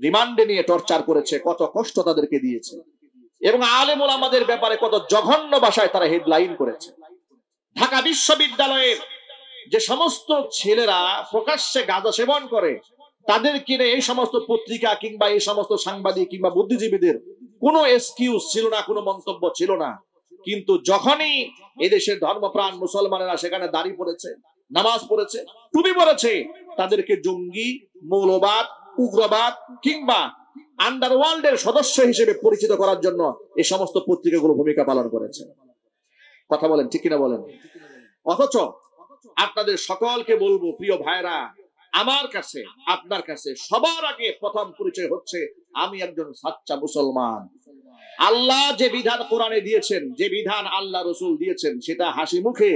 রিমান্ডে নিয়ে টর্চার করেছে, কত কষ্ট তাদেরকে দিয়েছে, এবং আলেম ওলামাদের ব্যাপারে কত জঘন্য ভাষায় তারা হেডলাইন করেছে। ঢাকা বিশ্ববিদ্যালয়ের যে সমস্ত ছেলেরা প্রকাশ্যে গাঁজা সেবন করে, তাদের কিনে এই সমস্ত পত্রিকা কিংবা এই সমস্ত সাংবাদিক কিংবা বুদ্ধিজীবীদের কোনো এক্সকিউজ ছিল না, কোনো মন্তব্য ছিল না। কিন্তু যখনই এদেশের ধর্মপ্রাণ মুসলমানেরা সেখানে দাড়ি পড়েছে, নামাজ পড়েছে, টুপি পড়েছে, তাদেরকে জঙ্গি, মৌলবাদ, উগ্রবাদ কিংবা আন্ডারওয়ার্ল্ডের সদস্য হিসেবে পরিচিত করার জন্য এই সমস্ত পত্রিকাগুলো ভূমিকা পালন করেছে। কথা বলেন, ঠিক কিনা বলেন? অথচ আপনাদের সকলকে বলবো, প্রিয় ভাইরা, আমার কাছে আপনার কাছে সবার আগে প্রথম পরিচয় হচ্ছে আমি একজন সাচ্চা মুসলমান। আল্লাহ যে বিধান কোরআনে দিয়েছেন, যে বিধান আল্লাহ রসুল দিয়েছেন, সেটা হাসি মুখে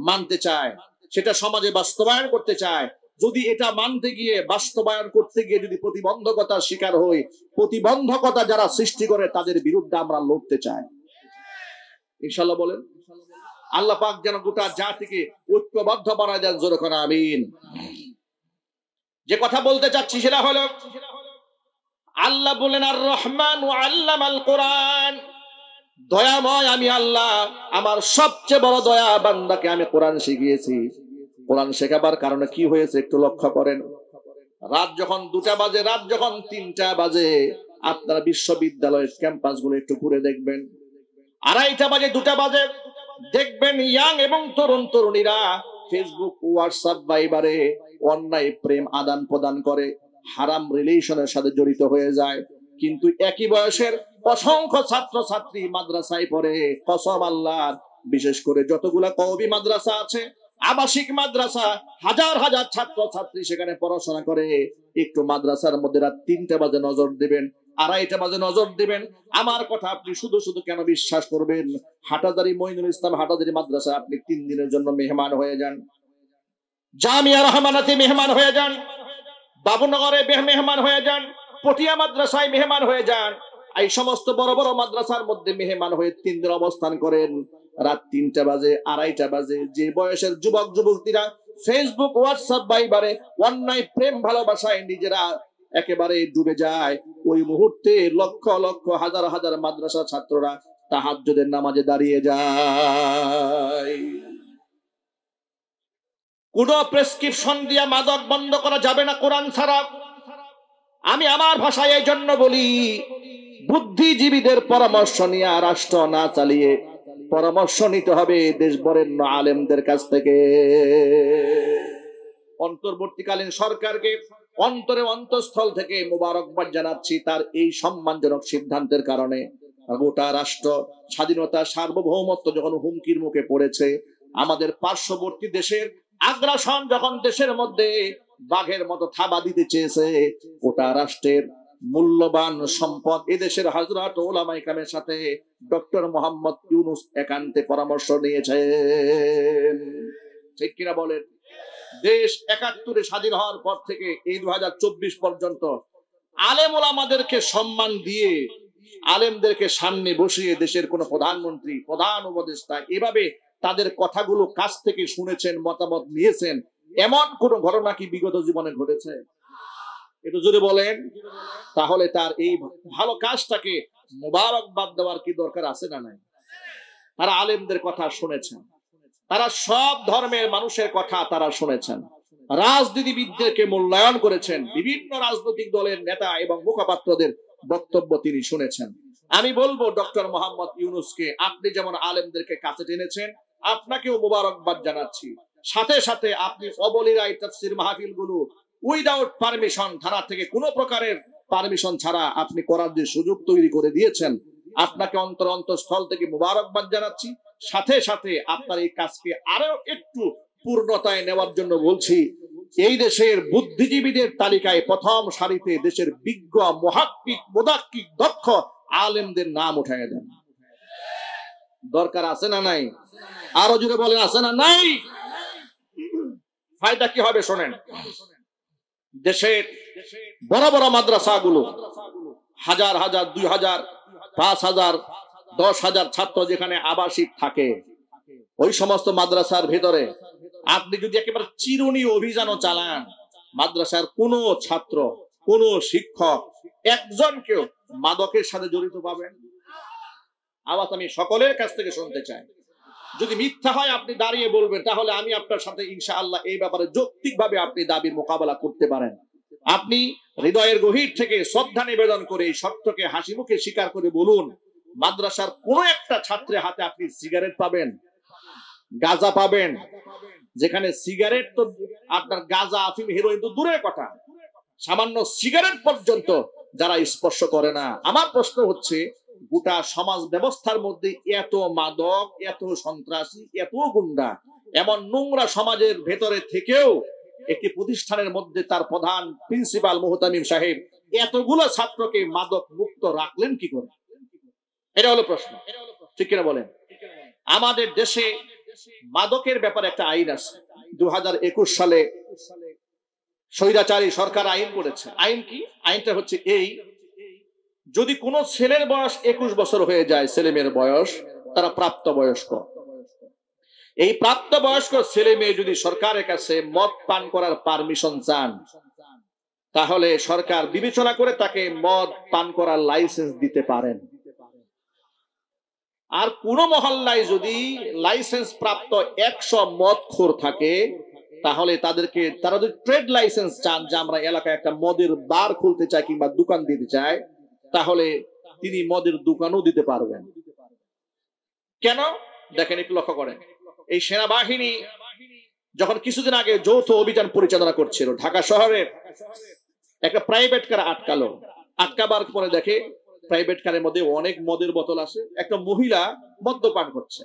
মানতে চায়, সেটা সমাজে বাস্তবায়ন করতে চায়। যদি এটা মানতে গিয়ে, বাস্তবায়ন করতে গিয়ে যদি প্রতিবন্ধকতার শিকার হই, প্রতিবন্ধকতা যারা সৃষ্টি করে তাদের বিরুদ্ধে আমরা লড়তে চাই। ইনশাআল্লাহ বলেন। আল্লাহ পাক যেন গোটা জাতিকে ঐক্যবদ্ধ বানায় দেন, জোরে করে আমিন। যে কথা বলতে চাচ্ছি সেটা হলো, আল্লাহ বলেন আর রহমান ওয়া আল্লামাল কোরআন, দয়াময় আমি আল্লাহ, আমার সবচেয়ে বড় দয়া বান্দাকে আমি কোরআন শিখিয়েছি। কোরআন শেখাবার কারণে কি হয়েছে একটু লক্ষ্য করেন। রাত যখন 2টা বাজে, রাত যখন 3টা বাজে, আপনারা বিশ্ববিদ্যালয়ের ক্যাম্পাস গুলো একটু ঘুরে দেখবেন। 2:30 বাজে, 2টা বাজে, দেখবেন ইয়াং এবং তরুণ তরুণীরা ফেসবুক, হোয়াটসঅ্যাপ, ভাইবারে অন্যায় প্রেম আদান প্রদান করে, হারাম রিলেশনের সাথে জড়িত হয়ে যায়। কিন্তু একই বয়সের অসংখ্য ছাত্র ছাত্রী মাদ্রাসায় পড়ে, কসম আল্লাহর, বিশেষ করে যতগুলা কওমি মাদ্রাসা আছে, আবাসিক মাদ্রাসা, হাজার হাজার ছাত্র ছাত্রী সেখানে পড়াশোনা করে। একটু মাদ্রাসার মধ্যে রাত 3টা বাজে নজর দিবেন, 2:30 বাজে নজর দিবেন। আমার কথা আপনি শুধু শুধু কেন বিশ্বাস করবেন? হাটাজারি মঈনুল ইসলাম হাটাজারি মাদ্রাসায় আপনি 3 দিনের জন্য মেহমান হয়ে যান, জামিয়া রহমানাতে মেহমান হয়ে যান, বাবুনগরে মেহমান হয়ে যান, পটিয়া মাদ্রাসায় মেহমান হয়ে যান, এই সমস্ত বড় বড় মাদ্রাসার মধ্যে মেহমান হয়ে 3 দিন অবস্থান করেন। রাত 3টা বাজে, 2:30 বাজে যে বয়সের যুবক যুবতীরা ফেসবুক, হোয়াটসঅ্যাপ, ভাইবারে অন্যায় প্রেম ভালোবাসায় নিজেরা একেবারে ডুবে যায়, ওই মুহূর্তে লক্ষ লক্ষ হাজার হাজার মাদ্রাসা ছাত্ররা তাহাজ্জুদের নামাজে দাঁড়িয়ে যায়। কোন প্রেসক্রিপশন দিয়া মাদক বন্ধ করা যাবে না কোরআন ছাড়া। আমি আমার ভাষায় এই জন্য বলি, বুদ্ধিজীবীদের পরামর্শ নিয়ে রাষ্ট্র না চালিয়ে পরামর্শ নিতে হবে দেশ বরেণ্য আলেমদের কাছ থেকে। অন্তর্বর্তীকালীন সরকারকে অন্তরে অন্তঃস্থল থেকে মোবারকবাদ জানাচ্ছি তার এই সম্মানজনক সিদ্ধান্তের কারণে। গোটা রাষ্ট্র স্বাধীনতা, সার্বভৌমত্ব যখন হুমকির মুখে পড়েছে, আমাদের পার্শ্ববর্তী দেশের আগ্রাসন যখন দেশের মধ্যে বাঘের মতো থাবা দিতে চেয়েছে, গোটা রাষ্ট্রের মূল্যবান সম্পদ এদেশের হযরত উলামায়ে কেরামের সাথে ডক্টর মোহাম্মদ ইউনূস একান্তে পরামর্শ নিয়েছেন। ঠিক কিনা বলেন? দেশ 71-এ স্বাধীন হওয়ার পর থেকে এই 2024 পর্যন্ত আলেম ওলামাদেরকে সম্মান দিয়ে, আলেমদেরকে সামনে বসিয়ে দেশের কোন প্রধানমন্ত্রী, প্রধান উপদেষ্টা এভাবে তাদের কথাগুলো কাছ থেকে শুনেছেন, মতামত নিয়েছেন, এমন কোন ঘটনা কি বিগত জীবনে ঘটেছে? একটু যদি বলেন, তাহলে তার এই ভালো কাজটাকে মোবারকবাদ দেওয়ার কি দরকার আছে না নাই? তারা আলেমদের কথা শুনেছেন, তারা সব ধর্মের মানুষের কথা তারা শুনেছেন, রাজনীতিবিদদেরকে মূল্যায়ন করেছেন, বিভিন্ন রাজনৈতিক দলের নেতা এবং মুখপাত্রদের বক্তব্য তিনি শুনেছেন। আমি বলবো ডক্টর মোহাম্মদ ইউনূসকে আপনি যেমন আলেমদেরকে কাছে টেনেছেন, আপনাকেও মোবারকবাদ জানাচ্ছি। সাথে সাথে আপনি অবলীলায় তাফসীর মাহফিলগুলো উইদাউট পারমিশন, থানা থেকে কোনো প্রকারের পারমিশন ছাড়া আপনি করার যে সুযোগ তৈরি করে দিয়েছেন, আপনাকে অন্তরস্থল থেকে মোবারকবাদ জানাচ্ছি। সাথে সাথে আপনার এই কাজকে আরো একটু পূর্ণতায় নেওয়ার জন্য বলছি, এই দেশের বুদ্ধিজীবীদের তালিকায় প্রথম সারিতে দেশের বিজ্ঞ, মুহাক্কিক, মুদাক্কিক, দক্ষ আলেমদের নাম উঠায় দেন। দরকার আছে না নাই? আরো জোরে বলেন, আছে না নাই? ফায়দা কি হবে শোনেন। দেশের বড় বড় মাদ্রাসাগুলো হাজার হাজার, 2000, 5000, 10,000 ছাত্র যেখানে আবাসিক থাকে, ওই সমস্ত মাদ্রাসার ভেতরে আপনি যদি একেবারে চিরুনি অভিযানও চালান, মাদ্রাসার কোনো ছাত্র, কোনো শিক্ষক একজনকেও মাদকের সাথে জড়িত পাবেন? আওয়াজ আমি সকলের কাছ থেকে শুনতে চাই। যদি মিথ্যা হয় আপনি দাঁড়িয়ে বলবেন, তাহলে আমি আপনার সাথে ইনশাআল্লাহ এই ব্যাপারে যৌক্তিকভাবে আপনি দাবির মোকাবেলা করতে পারেন। আপনি হৃদয়ের গভীর থেকে শ্রদ্ধা নিবেদন করে এই সত্যকে হাসি মুখে স্বীকার করে বলুন, মাদ্রাসার কোন একটা ছাত্রের হাতে আপনি সিগারেট পাবেন, গাঁজা পাবেন? যেখানে সিগারেট তো আপনার গাঁজা, আফিম, হেরোইন তো দূরের কথা, সামান্য সিগারেট পর্যন্ত যারা স্পর্শ করে না। আমার প্রশ্ন হচ্ছে, গোটা সমাজ ব্যবস্থার মধ্যে এত মাদক, এত সন্ত্রাসী, এত গুন্ডা, এমন নোংরা সমাজের ভেতরে থেকেও একটি প্রতিষ্ঠানের মধ্যে তার প্রধান প্রিন্সিপাল মুহতামিম সাহেব এতগুলো ছাত্রকে মাদক মুক্ত রাখলেন কি করে? এটা হলো প্রশ্ন, ঠিক কিনা বলেন? আমাদের দেশে মাদকের ব্যাপারে একটা আইন আছে। 2021 সালে স্বৈরাচারী সরকার আইন করেছে। আইন কি? আইনটা হচ্ছে এই, যদি কোনো ছেলের বয়স 21 বছর হয়ে যায়, ছেলে মেয়ের বয়স, তারা প্রাপ্তবয়স্ক। এই প্রাপ্তবয়স্ক ছেলে মেয়ে যদি সরকারের কাছে মদ পান করার পারমিশন চান, তাহলে সরকার বিবেচনা করে তাকে মদ পান করার লাইসেন্স দিতে পারেন। আর কোন মহল্লায় যদি লাইসেন্স প্রাপ্ত 100 মদখোর থাকে, তাহলে তারা যদি ট্রেড লাইসেন্স চান, যে আমরা এলাকায় একটা মদের বার খুলতে চাই কিংবা দোকান দিতে চাই, তাহলে তিনি মদের দোকানও দিতে পারবেন। কেন? দেখেন, একটু লক্ষ্য করেন। এই সেনাবাহিনী যখন কিছুদিন আগে যৌথ অভিযান পরিচালনা করছিল, ঢাকা শহরের একটা প্রাইভেট কার আটকাবার পরে দেখে প্রাইভেট কারের মধ্যে অনেক মদের বোতল আছে, একটা মহিলা মদ্যপান করছে।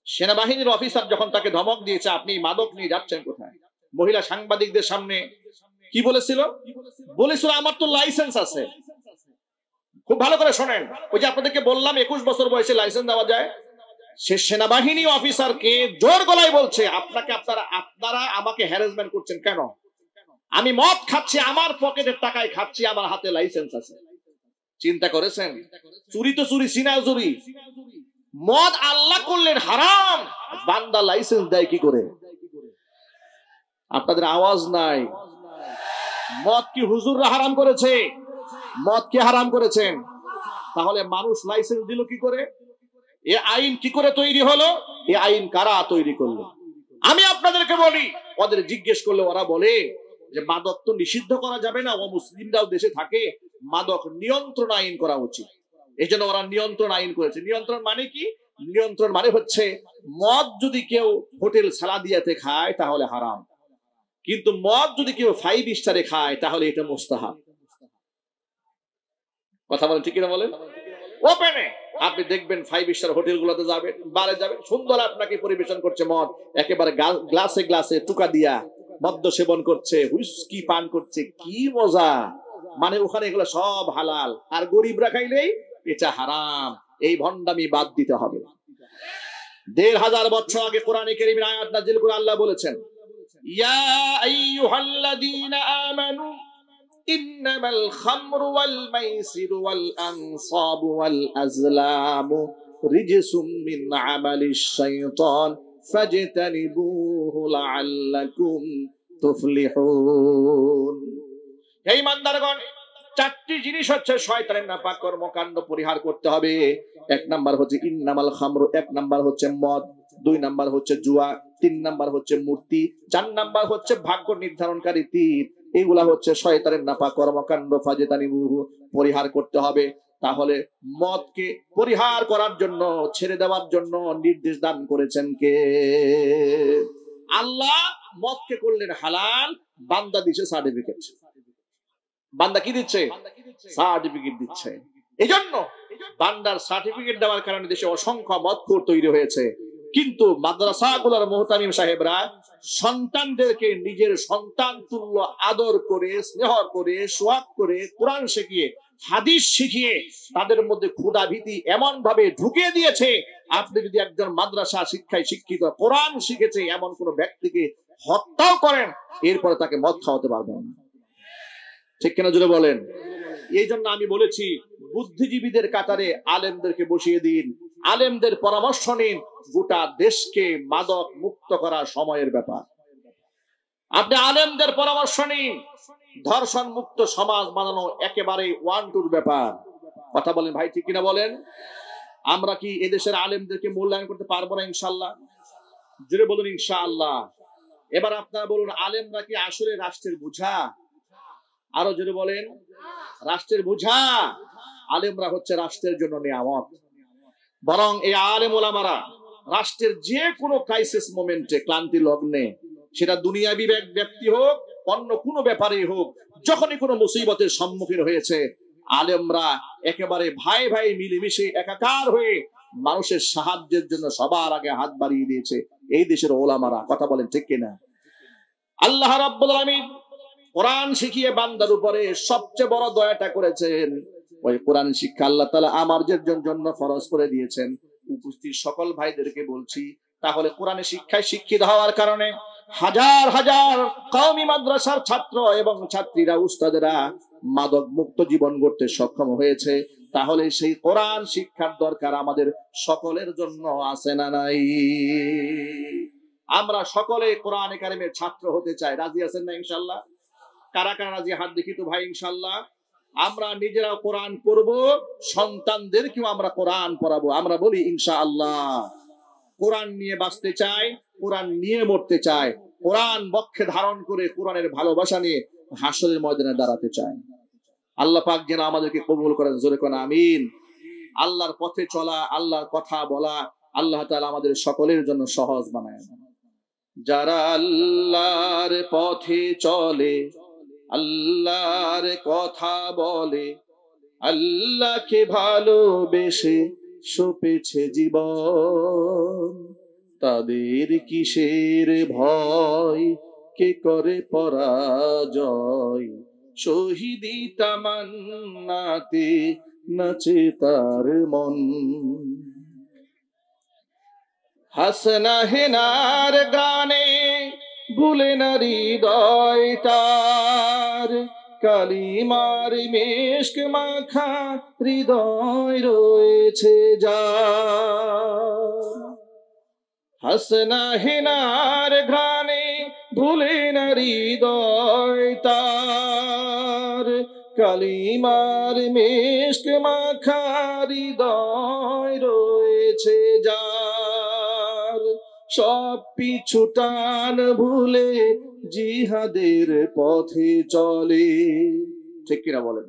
সেনাবাহিনীর অফিসার যখন তাকে ধমক দিয়েছে, আপনি মাদক নিয়ে যাচ্ছেন কোথায়, মহিলা সাংবাদিকদের সামনে কি বলেছিল? বলেছিল, আমার তো লাইসেন্স আছে। খুব ভালো করে শোনেন, ওই যে আপনাদেরকে বললাম 21 বছর বয়সে লাইসেন্স দেওয়া যায়। সে সেনাবাহিনী অফিসারকে জোর গলায় বলছে, আপনারা আমাকে হ্যারাসমেন্ট করছেন কেন? আমি মদ খাচ্ছি, আমার পকেটের টাকায় খাচ্ছি, আমার হাতে লাইসেন্স আছে। চিন্তা করেছেন? চুরি তো চুরি, সিনা চুরি। মদ আল্লাহ করলেন হারাম, বান্দা লাইসেন্স দেয় কি করে? আপনাদের আওয়াজ নাই। মদ কি হুজুররা হারাম করেছে? মদ কে হারাম করেছেন? তাহলে মানুষ লাইসেন্স দিল কি করে? এ আইন কি করে তৈরি হলো? এ আইন কারা তৈরি করলো? আমি আপনাদেরকে বলি, ওদের জিজ্ঞেস করলে ওরা বলে যে মাদক তো নিষিদ্ধ করা যাবে না, অমুসলিমরাও দেশে থাকে, মাদক নিয়ন্ত্রণ আইন করা উচিত। এই জন্য ওরা নিয়ন্ত্রণ আইন করেছে। নিয়ন্ত্রণ মানে কি? নিয়ন্ত্রণ মানে হচ্ছে, মদ যদি কেউ হোটেল সালাদিয়াতে খায় তাহলে হারাম, কিন্তু মদ যদি কেউ 5 স্টারে খায় তাহলে এটা মুস্তাহাব। কথা বলেন, ঠিক কিনা বলেন? ওপেনে আপনি দেখবেন 5 স্টার হোটেল গুলোতে যাবেন, বারে যাবেন, সুন্দর আপনাকে পরিবেশন করছে মদ, একেবারে গ্লাসে গ্লাসে টুকা দিয়া মদ্য সেবন করছে, হুইস্কি পান করছে, কি মজা! মানে ওখানে এগুলো সব হালাল, আর গরিবরা খাইলেই এটা হারাম। এই ভণ্ডামি বাদ দিতে হবে। 1500 বছর আগে কোরআনে কারীমের আয়াত নাযিল করে আল্লাহ বলেছেন, ইয়া আইয়ুহাল্লাযীনা আমানু ইন্নামাল খামরু ওয়াল মাইসিরু ওয়াল আনসাবু ওয়াল আজলামু রিজসুম মিন আমালিশ শাইতান ফাজতানিবুহু লাআল্লাকুম তুফলিহুন। হে ঈমানদারগণ, 4টি জিনিস হচ্ছে শয়তানের নাপাক কর্মকাণ্ড পরিহার করতে হবে। 1 নাম্বার হচ্ছে ইন্নামাল খামরু, 1 নাম্বার হচ্ছে মদ, 2 নাম্বার হচ্ছে জুয়া, 3 নাম্বার হচ্ছে মূর্তি, 4 নাম্বার হচ্ছে ভাগ্য নির্ধারণকারী তীর। এগুলা হচ্ছে শয়তানের নাপাক কর্মকাণ্ড, ফাজতানিবুহু, পরিহার করতে হবে। তাহলে মদকে পরিহার করার জন্য, ছেড়ে দেওয়ার জন্য নির্দেশ দান করেছেন কে? আল্লাহ। মদকে করলেন হালাল, বান্দা দিছে সার্টিফিকেট। বান্দা কি দিচ্ছে? সার্টিফিকেট দিচ্ছে। এই জন্য বান্দার সার্টিফিকেট দেওয়ার কারণে দেশে অসংখ্য মদখোর তৈরি হয়েছে। কিন্তু মাদ্রাসাগুলোর মুহতামিম সাহেবরা সন্তানদেরকে নিজের সন্তান তুল্য আদর করে, স্নেহ করে, সোয়াগ করে, কোরআন শিখিয়ে, হাদিস শিখিয়ে তাদের মধ্যে ক্ষুধা ভীতি এমন ভাবে ঢুকিয়ে দিয়েছে, আপনি যদি একজন মাদ্রাসা শিক্ষায় শিক্ষিত, কোরআন শিখেছে এমন কোন ব্যক্তিকে হত্যাও করেন, এরপরে তাকে মদ খাওয়াতে পারবেন না। ঠিক কিনা জোরে বলেন? এই জন্য আমি বলেছি বুদ্ধিজীবীদের কাতারে আলেমদেরকে বসিয়ে দিন, আলেমদের পরামর্শ নিন। গোটা দেশকে মাদক মুক্ত করা সময়ের ব্যাপার। আপনি আলেমদের পরামর্শ নিন, ধর্ষণ মুক্ত সমাজ বানানো একেবারে 1-2 ব্যাপার। কথা বলেন ভাই, ঠিক কিনা বলেন? আমরা কি এদেশের আলেমদেরকে মূল্যায়ন করতে পারবো না ইনশাআল্লাহ? জোরে বলুন ইনশাআল্লাহ। এবার আপনারা বলুন, আলেমরা কি আসলে রাষ্ট্রের বোঝা? আরো জোরে বলেন, রাষ্ট্রের বোঝা? আলেমরা হচ্ছে রাষ্ট্রের জন্য নিয়ামত। বরং এই আলেম ওলামারা রাষ্ট্রের যে কোনো ক্রাইসিস মোমেন্টে, ক্লান্তি লগ্নে, সেটা দুনিয়াবি ব্যক্তি হোক, অন্য কোনো ব্যাপারেই হোক, যখনই কোনো মুসিবতের সম্মুখীন হয়েছে, আলেমরা একেবারে ভাই ভাই মিলেমিশে একাকার হয়ে মানুষের সাহায্যের জন্য সবার আগে হাত বাড়িয়ে দিয়েছে এই দেশের ওলামারা। কথা বলেন ঠিক কিনা? আল্লাহ রাব্বুল আলামিন কোরআন শিখিয়ে বান্দার উপরে সবচেয়ে বড় দয়াটা করেছেন। ওই কোরআন শিক্ষা আল্লাহ তাআলা আমাদের জন্য ফরজ করে দিয়েছেন। উপস্থিত সকল ভাইদেরকে বলছি, তাহলে কোরআনের শিক্ষায় শিক্ষিত হওয়ার কারণে হাজার হাজার কওমি মাদ্রাসার ছাত্র এবং ছাত্রীরা, উস্তাদেরা মাদক মুক্ত জীবন গড়তে সক্ষম হয়েছে। তাহলে সেই কোরআন শিক্ষার দরকার আমাদের সকলের জন্য আছে না নাই? আমরা সকলে কোরআনে কারিমের ছাত্র হতে চাই, রাজি আছেন না ইনশাআল্লাহ? কারা কারা রাজি হাত দেখি তো ভাই ইনশাআল্লাহ। আমরা নিজেরাও কোরআন পড়ব, সন্তানদেরকেও আমরা কোরআন পড়াবো। আমরা বলি ইনশাআল্লাহ। কোরআন নিয়ে বাঁচতে চাই, কোরআন নিয়ে মরতে চাই, কোরআন বক্ষে ধারণ করে কোরআনের ভালোবাসা নিয়ে হাসরের ময়দানে দাঁড়াতে চাই। আল্লাহ পাক যেন আমাদেরকে কবুল করেন, জোরে কোন আমিন। আল্লাহর পথে চলা, আল্লাহর কথা বলা আল্লাহ তাআলা আমাদের সকলের জন্য সহজ বানায় দেন। যারা আল্লাহর পথে চলে, আল্লাহর কথা বলে, আল্লাহকে ভালোবেসে সপেছে জীবন, তাদের কিসের ভয়, কে করে পরাজয়, শহীদি তামান্নাতে নাচে তার মন। হাসনা হেনার গানে ভুলে না হৃদয় তার, কালিমার মিশক মাখা হৃদয় রয়েছে যার। হাসনা হেনার গানে ভুলে না হৃদয় তার, কালিমার মিশক মাখা হৃদয় রয়েছে যার। সব পিছু টান ভুলে জিহাদের পথে চলে। ঠিক কিনা বলেন?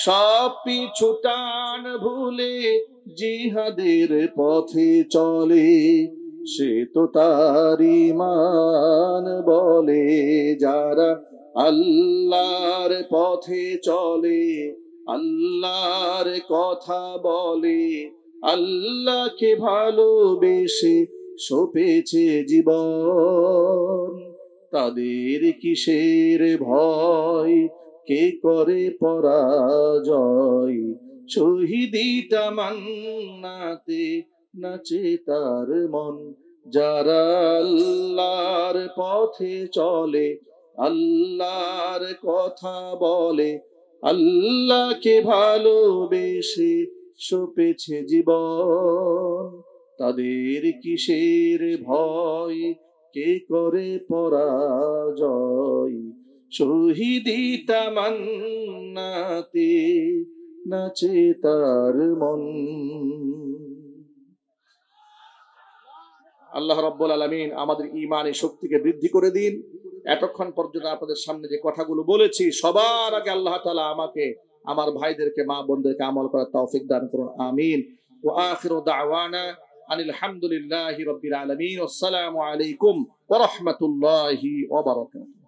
সব পিছু টান ভুলে জিহাদের পথে চলে, সে তো তার ঈমান বলে। যারা আল্লাহর পথে চলে, আল্লাহর কথা বলে, আল্লাহকে ভালোবেসে সপেছে জীবন, তাদের কিসের ভয়, কে করে পরাজয়, শহীদি তামান্নাতে নাচে তার মন। যারা আল্লাহর পথে চলে, আল্লাহর কথা বলে, আল্লাহকে ভালোবেসে সপেছে জীবন, তাদের কিসের ভয়, কে করে পরাজয়, শহীদি তামান্নাতে নাচে তার মন। আল্লাহ রাব্বুল আলামিন আমাদের ঈমানের শক্তিকে বৃদ্ধি করে দিন। এতক্ষণ পর্যন্ত আপনাদের সামনে যে কথাগুলো বলেছি, সবার আগে আল্লাহ তাআলা আমাকে, আমার ভাইদেরকে, মা বোনদেরকে আমল করার তৌফিক দান করুন, আমিন। ওয়া আখিরু দাওয়ানা আনিল হামদুলিল্লাহি রাব্বিল আলামিন। আসসালামু আলাইকুম ওয়া রাহমাতুল্লাহি ওয়া বারাকাতুহু।